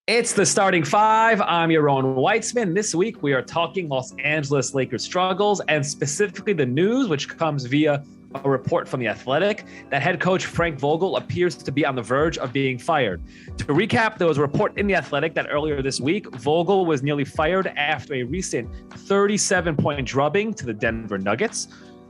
It's the starting five. I'm Yaron Weitzman. This week, we are talking Los Angeles Lakers struggles and specifically the news, which comes via a report from The Athletic, that head coach Frank Vogel appears to be on the verge of being fired. To recap, there was a report in The Athletic that earlier this week, Vogel was nearly fired after a recent 37-point drubbing to the Denver Nuggets.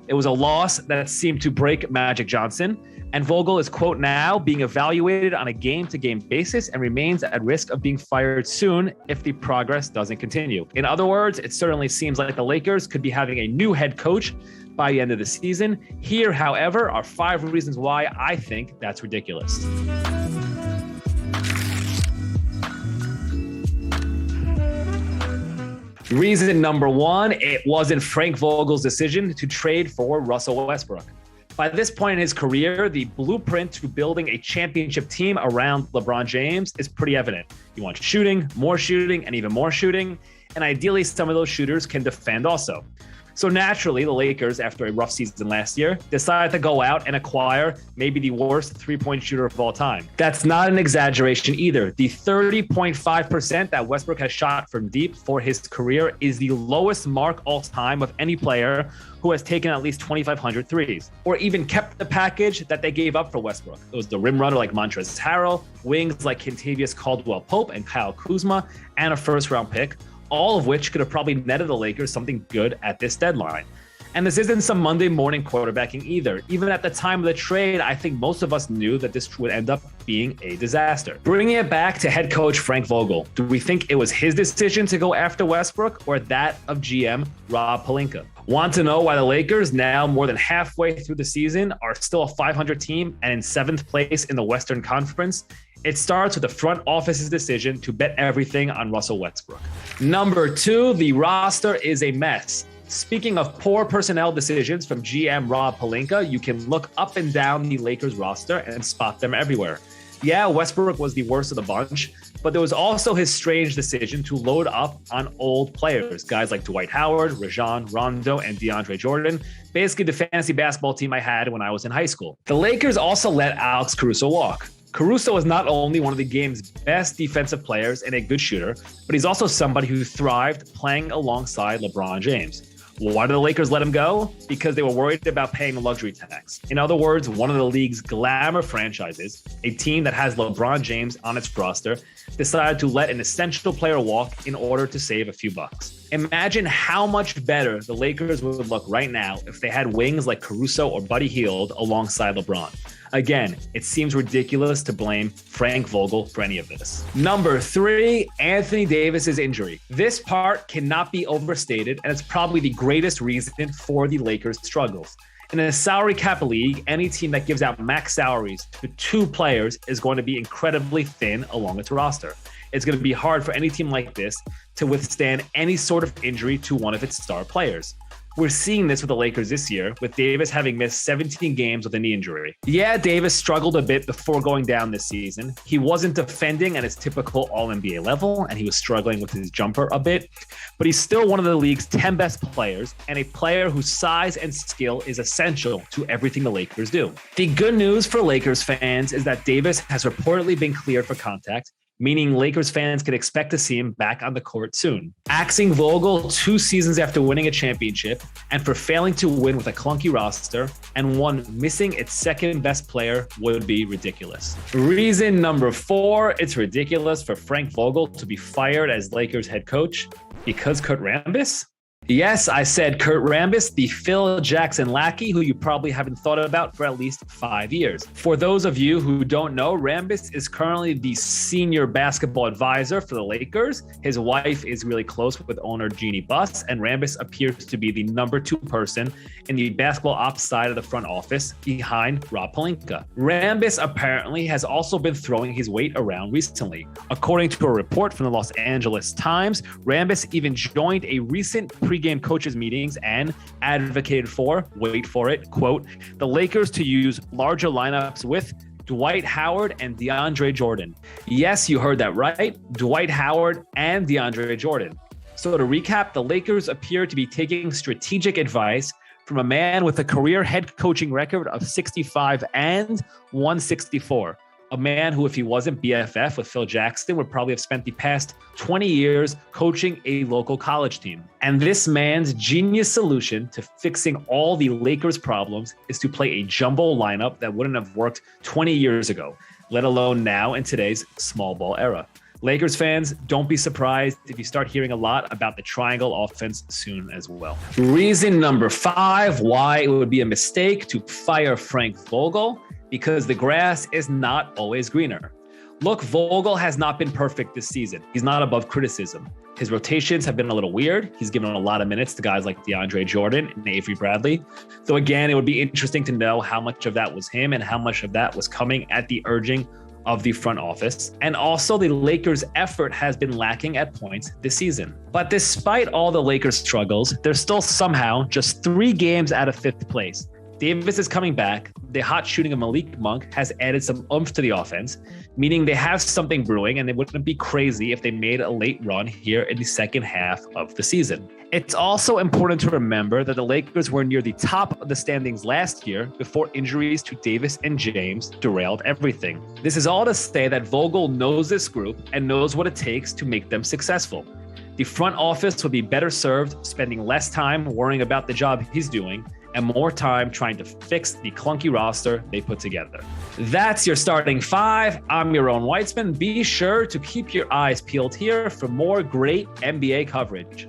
It was a loss that seemed to break Magic Johnson. And Vogel is, quote, now being evaluated on a game-to-game basis and remains at risk of being fired soon if the progress doesn't continue. In other words, it certainly seems like the Lakers could be having a new head coach by the end of the season. Here, however, are 5 reasons why I think that's ridiculous. Reason number 1, it wasn't Frank Vogel's decision to trade for Russell Westbrook. By this point in his career, the blueprint to building a championship team around LeBron James is pretty evident. You want shooting, and even more shooting. And ideally, some of those shooters can defend also. So naturally, the Lakers, after a rough season last year, decided to go out and acquire maybe the worst three-point shooter of all time. That's not an exaggeration either. The 30.5% that Westbrook has shot from deep for his career is the lowest mark all time of any player who has taken at least 2,500 threes, or even kept the package that they gave up for Westbrook. It was the rim runner like Montrezl Harrell, wings like Kentavious Caldwell-Pope and Kyle Kuzma, and a first-round pick, all of which could have probably netted the Lakers something good at this deadline. And this isn't some Monday morning quarterbacking either. Even at the time of the trade, I think most of us knew that this would end up being a disaster. Bringing it back to head coach Frank Vogel, do we think it was his decision to go after Westbrook or that of GM Rob Pelinka? Want to know why the Lakers, now more than halfway through the season, are still a 500 team and in 7th place in the Western Conference? It starts with the front office's decision to bet everything on Russell Westbrook. Number 2, the roster is a mess. Speaking of poor personnel decisions from GM Rob Pelinka, you can look up and down the Lakers roster and spot them everywhere. Yeah, Westbrook was the worst of the bunch, but there was also his strange decision to load up on old players, guys like Dwight Howard, Rajon Rondo, and DeAndre Jordan, basically the fantasy basketball team I had when I was in high school. The Lakers also let Alex Caruso walk. Caruso is not only one of the game's best defensive players and a good shooter, but he's also somebody who thrived playing alongside LeBron James. Why did the Lakers let him go? Because they were worried about paying the luxury tax. In other words, one of the league's glamour franchises, a team that has LeBron James on its roster, decided to let an essential player walk in order to save a few bucks. Imagine how much better the Lakers would look right now if they had wings like Caruso or Buddy Hield alongside LeBron. Again, it seems ridiculous to blame Frank Vogel for any of this. Number 3, Anthony Davis's injury. This part cannot be overstated, and it's probably the greatest reason for the Lakers' struggles. In a salary cap league, any team that gives out max salaries to 2 players is going to be incredibly thin along its roster. It's going to be hard for any team like this to withstand any sort of injury to one of its star players. We're seeing this with the Lakers this year, with Davis having missed 17 games with a knee injury. Yeah, Davis struggled a bit before going down this season. He wasn't defending at his typical All-NBA level, and he was struggling with his jumper a bit. But he's still one of the league's 10 best players, and a player whose size and skill is essential to everything the Lakers do. The good news for Lakers fans is that Davis has reportedly been cleared for contact, meaning Lakers fans can expect to see him back on the court soon. Axing Vogel 2 seasons after winning a championship and for failing to win with a clunky roster and one missing its second best player would be ridiculous. Reason number 4, it's ridiculous for Frank Vogel to be fired as Lakers head coach because Kurt Rambis? Yes, I said Kurt Rambis, the Phil Jackson lackey who you probably haven't thought about for at least 5 years. For those of you who don't know, Rambis is currently the senior basketball advisor for the Lakers. His wife is really close with owner Jeannie Buss, and Rambis appears to be the number 2 person in the basketball ops side of the front office behind Rob Pelinka. Rambis apparently has also been throwing his weight around recently. According to a report from the Los Angeles Times, Rambis even joined a recent pre-game coaches meetings and advocated for, wait for it, quote, the Lakers to use larger lineups with Dwight Howard and DeAndre Jordan. Yes, you heard that right. Dwight Howard and DeAndre Jordan. So to recap, the Lakers appear to be taking strategic advice from a man with a career head coaching record of 65 and 164. a man who, if he wasn't BFF with Phil Jackson, would probably have spent the past 20 years coaching a local college team. And this man's genius solution to fixing all the Lakers' problems is to play a jumbo lineup that wouldn't have worked 20 years ago, let alone now in today's small ball era. Lakers fans, don't be surprised if you start hearing a lot about the triangle offense soon as well. Reason number 5, why it would be a mistake to fire Frank Vogel, because the grass is not always greener. Look, Vogel has not been perfect this season. He's not above criticism. His rotations have been a little weird. He's given a lot of minutes to guys like DeAndre Jordan and Avery Bradley. So again, it would be interesting to know how much of that was him and how much of that was coming at the urging of the front office. And also the Lakers' effort has been lacking at points this season. But despite all the Lakers' struggles, they're still somehow just 3 games out of 5th place. Davis is coming back. The hot shooting of Malik Monk has added some oomph to the offense, meaning they have something brewing, and it wouldn't be crazy if they made a late run here in the second half of the season. It's also important to remember that the Lakers were near the top of the standings last year before injuries to Davis and James derailed everything. This is all to say that Vogel knows this group and knows what it takes to make them successful. The front office would be better served spending less time worrying about the job he's doing and more time trying to fix the clunky roster they put together. That's your starting 5. I'm Yaron Weitzman. Be sure to keep your eyes peeled here for more great NBA coverage.